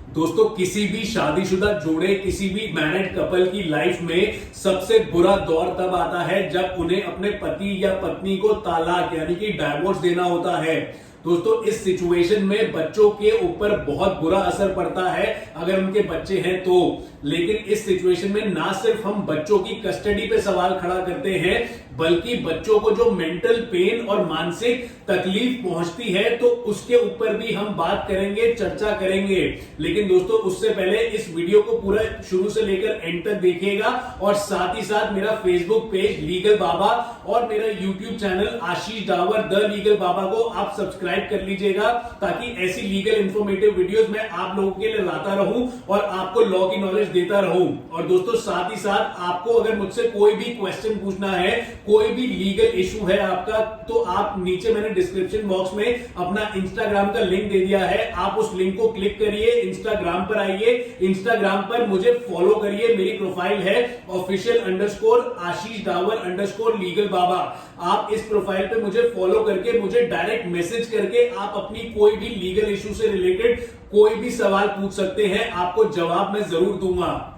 दोस्तों किसी भी शादीशुदा जोड़े, किसी भी मैरिड कपल की लाइफ में सबसे बुरा दौर तब आता है जब उन्हें अपने पति या पत्नी को तालाक यानी कि डाइवोर्स देना होता है। दोस्तों इस सिचुएशन में बच्चों के ऊपर बहुत बुरा असर पड़ता है अगर उनके बच्चे हैं तो। लेकिन इस सिचुएशन में ना सिर्फ हम बच्चों की कस्टडी पे सवाल खड़ा करते हैं, बल्कि बच्चों को जो मेंटल पेन और मानसिक तकलीफ पहुंचती है तो उसके ऊपर भी हम बात करेंगे, चर्चा करेंगे। लेकिन दोस्तों उससे पहले इस वीडियो को पूरा शुरू से लेकर एंड तक देखिएगा और साथ ही साथ मेरा फेसबुक पेज लीगल बाबा और मेरा YouTube channel Ashish Dawar the legal Baba को आप सब्सक्राइब कर लीजिएगा, ताकि ऐसी लीगल इंफॉर्मेटिव वीडियोस मैं आप लोगों के लिए लाता रहूं और आपको लॉ की नॉलेज देता रहूं। और दोस्तों साथ ही साथ आपको अगर मुझसे कोई भी क्वेश्चन पूछना है, कोई भी लीगल इशू है आपका, तो आप नीचे मैंने डिस्क्रिप्शन बॉक्स में अपना इंस्टाग्राम का लिंक दे दिया है, आप उस लिंक को क्लिक करिए, इंस्टाग्राम पर आइए, इंस्टाग्राम पर मुझे फॉलो करिए। मेरी प्रोफाइल है official_ आशीष डावर _ लीगल बाबा। आप इस प्रोफाइल पे मुझे फॉलो करके मुझे डायरेक्ट मैसेज करके आप अपनी कोई भी लीगल इशू से रिलेटेड कोई भी सवाल पूछ सकते हैं, आपको जवाब मैं जरूर दूंगा।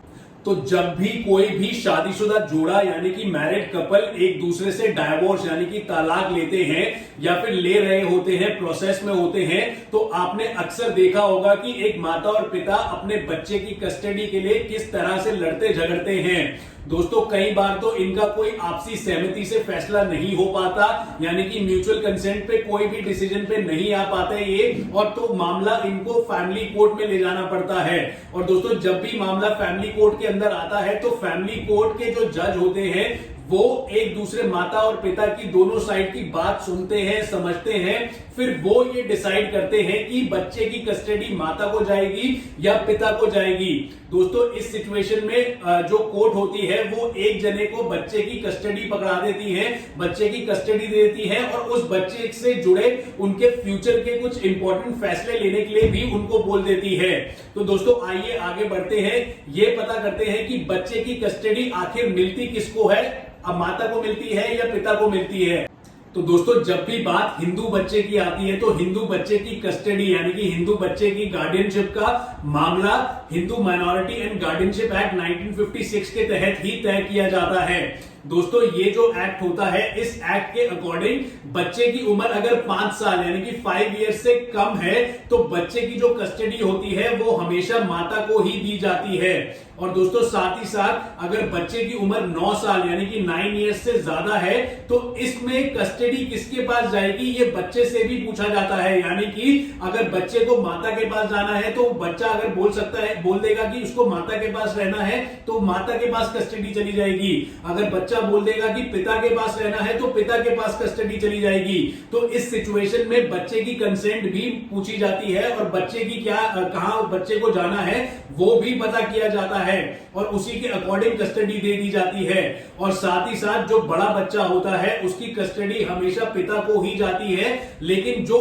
तो जब भी कोई भी शादीशुदा जोड़ा यानी कि मैरिड कपल एक दूसरे से डाइवोर्स यानी कि तलाक लेते हैं या फिर ले रहे होते हैं, प्रोसेस में होते हैं, तो आपने अक्सर देखा होगा कि एक माता और पिता अपने बच्चे की कस्टडी के लिए किस तरह से लड़ते झगड़ते हैं। दोस्तों कई बार तो इनका कोई आपसी सहमति से फैसला नहीं हो पाता, यानी कि म्यूचुअल कंसेंट पे कोई भी डिसीजन पे नहीं आ पाते ये, और तो मामला इनको फैमिली कोर्ट में ले जाना पड़ता है। और दोस्तों जब भी मामला फैमिली कोर्ट के अंदर आता है तो फैमिली कोर्ट के जो जज होते हैं वो एक दूसरे माता और पिता की दोनों साइड की बात सुनते हैं, समझते हैं, फिर वो ये डिसाइड करते हैं कि बच्चे की कस्टडी माता को जाएगी या पिता को जाएगी। दोस्तों इस सिचुएशन में जो कोर्ट होती है वो एक जने को बच्चे की कस्टडी पकड़ा देती है, बच्चे की कस्टडी दे देती है और उस बच्चे से जुड़े उनके फ्यूचर के कुछ इंपॉर्टेंट फैसले लेने के लिए भी उनको बोल देती है। तो दोस्तों आइए आगे बढ़ते हैं, ये पता करते हैं कि बच्चे की कस्टडी आखिर मिलती किसको है, अब माता को मिलती है या पिता को मिलती है। तो दोस्तों जब भी बात हिंदू बच्चे की आती है तो हिंदू बच्चे की कस्टडी यानी कि हिंदू बच्चे की गार्डियनशिप का मामला Hindu minority and guardianship act 1956 के तहत ही तय किया जाता है। दोस्तों ये जो एक्ट होता है, इस एक्ट के अकॉर्डिंग बच्चे की उम्र अगर 5 साल यानी कि 5 ईयर्स से कम है तो बच्चे की जो कस्टडी होती है वो हमेशा माता को ही दी जाती है। और दोस्तों साथ ही साथ अगर बच्चे की उम्र 9 साल यानी कि 9 ईयर्स से ज्यादा है तो इसमें कस्टडी किसके पास जाएगी ये बच्चे से भी पूछा जाता है। यानी कि अगर बच्चे को माता के पास जाना है तो बच्चा अगर बोल देगा कि उसको माता के पास रहना है तो माता के पास कस्टडी चली जाएगी। अगर बच्चा बोल देगा कि पिता के पास रहना है तो पिता के पास कस्टडी चली जाएगी। तो इस सिचुएशन में बच्चे की कंसेंट भी पूछी जाती है और बच्चे की कहां बच्चे को जाना है वो भी पता किया जाता है और उसी के अकॉर्डिंग कस्टडी दे दी जाती है। और साथ ही साथ जो बड़ा बच्चा होता है उसकी कस्टडी हमेशा पिता को ही जाती है, लेकिन जो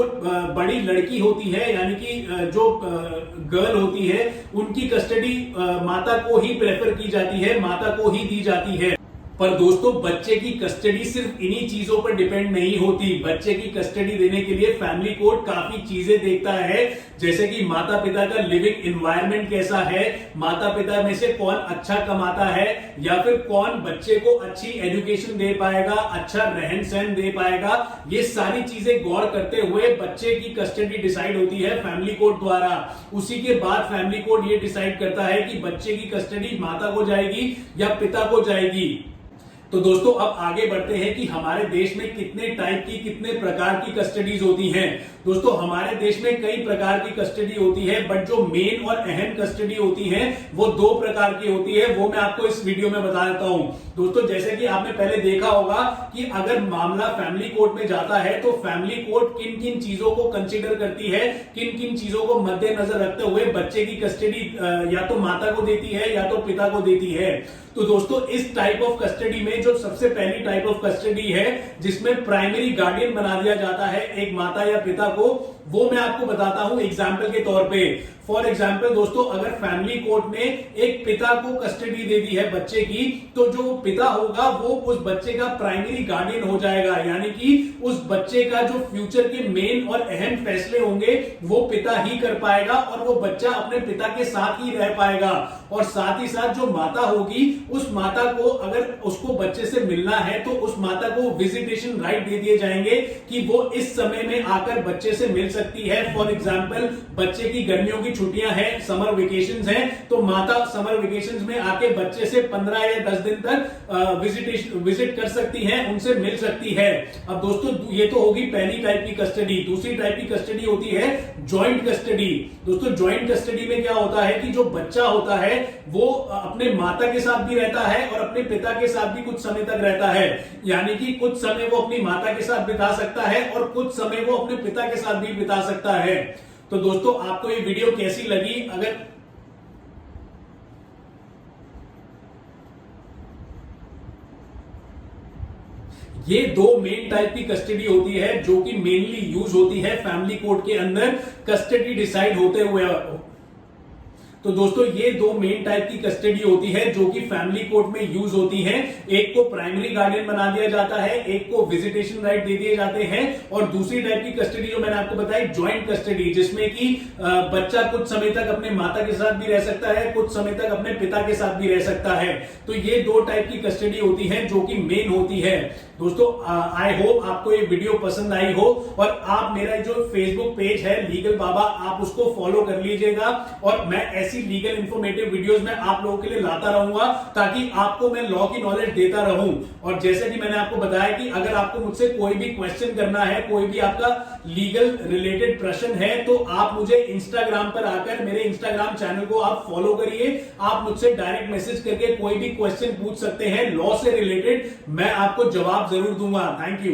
बड़ी लड़की होती है यानी कि जो गर्ल होती है उनकी कस्टडी माता को ही प्रेफर की जाती है, माता को ही दी जाती है। पर दोस्तों बच्चे की कस्टडी सिर्फ इन्हीं चीजों पर डिपेंड नहीं होती। बच्चे की कस्टडी देने के लिए फैमिली कोर्ट काफी चीजें देखता है, जैसे कि माता पिता का लिविंग एनवायरनमेंट कैसा है, माता पिता में से कौन अच्छा कमाता है या फिर कौन बच्चे को अच्छी एजुकेशन दे पाएगा, अच्छा रहन सहन दे पाएगा। ये सारी चीजें गौर करते हुए बच्चे की कस्टडी डिसाइड होती है फैमिली कोर्ट द्वारा। उसी के बाद फैमिली कोर्ट ये डिसाइड करता है कि बच्चे की कस्टडी माता को जाएगी या पिता को जाएगी। तो दोस्तों अब आगे बढ़ते हैं कि हमारे देश में कितने टाइप की, कितने प्रकार की कस्टडीज होती हैं। दोस्तों हमारे देश में कई प्रकार की कस्टडी होती है, बट जो मेन और अहम कस्टडी होती है वो 2 प्रकार की होती है, वो मैं आपको इस वीडियो में बता देता हूं। दोस्तों जैसे कि आपने पहले देखा होगा कि अगर मामला फैमिली कोर्ट में जाता है तो फैमिली कोर्ट किन किन चीजों को कंसिडर करती है, किन किन चीजों को मद्देनजर रखते हुए बच्चे की कस्टडी या तो माता को देती है या तो पिता को देती है। तो दोस्तों इस टाइप ऑफ कस्टडी में जो सबसे पहली टाइप ऑफ कस्टडी है जिसमें प्राइमरी गार्डियन बना दिया जाता है एक माता या पिता को, वो मैं आपको बताता हूं एग्जाम्पल के तौर पे। फॉर एग्जाम्पल दोस्तों, अगर फैमिली कोर्ट ने एक पिता को कस्टडी दे दी है बच्चे की, तो जो पिता होगा वो उस बच्चे का प्राइमरी गार्डियन हो जाएगा, यानी कि उस बच्चे का जो फ्यूचर के मेन और अहम फैसले होंगे वो पिता ही कर पाएगा, और वो बच्चा अपने पिता के साथ ही रह पाएगा। और साथ ही साथ जो माता होगी, उस माता को अगर उसको बच्चे से मिलना है तो उस माता को विजिटेशन राइट दे दिए जाएंगे कि वो इस समय में आकर बच्चे से मिल सकती है। फॉर एग्जाम्पल, बच्चे की गर्मियों की छुट्टियां हैं, समर वेकेशंस हैं, तो माता समर वेकेशंस में आके बच्चे से 15 या 10 दिन तक विजिट कर सकती है, उनसे मिल सकती है। अब दोस्तों, ये तो होगी पहली टाइप की कस्टडी। दूसरी टाइप की कस्टडी होती है ज्वाइंट कस्टडी। दोस्तों, ज्वाइंट कस्टडी में क्या होता है कि जो बच्चा होता है वो अपने माता के साथ भी रहता है और अपने पिता के साथ भी कुछ समय तक रहता है, यानी कि कुछ समय वो अपनी माता के साथ बिता सकता है और कुछ समय वो अपने पिता के साथ भी बिता सकता है। तो दोस्तों, आपको ये वीडियो कैसी लगी? अगर ये दो मेन टाइप की कस्टडी होती है जो कि मेनली यूज होती है फैमिली कोर्ट के अंदर कस्टडी डिसाइड होते हुए। तो दोस्तों, ये दो मेन टाइप की कस्टडी होती है जो कि फैमिली कोर्ट में यूज होती है। एक को प्राइमरी गार्डियन बना दिया जाता है, एक को विजिटेशन राइट दे दिए जाते हैं, और दूसरी टाइप की कस्टडी जो मैंने आपको बताई ज्वाइंट कस्टडी, जिसमें कि बच्चा कुछ समय तक अपने माता के साथ भी रह सकता है, कुछ समय तक अपने पिता के साथ भी रह सकता है। तो ये दो टाइप की कस्टडी होती है जो कि मेन होती है। दोस्तों, आई होप आपको ये वीडियो पसंद आई हो, और आप मेरा जो फेसबुक पेज है लीगल बाबा, आप उसको फॉलो कर लीजिएगा, और मैं ऐसी लीगल इंफॉर्मेटिव वीडियोस मैं आप लोगों के लिए लाता रहूंगा ताकि आपको मैं लॉ की नॉलेज देता रहूं। और जैसे कि मैंने आपको बताया कि अगर आपको मुझसे कोई भी क्वेश्चन करना है, कोई भी आपका लीगल रिलेटेड प्रश्न है, तो आप मुझे इंस्टाग्राम पर आकर मेरे इंस्टाग्राम चैनल को आप फॉलो करिए। आप मुझसे डायरेक्ट मैसेज करके कोई भी क्वेश्चन पूछ सकते हैं लॉ से रिलेटेड, मैं आपको जवाब जरूर दूंगा। Thank you.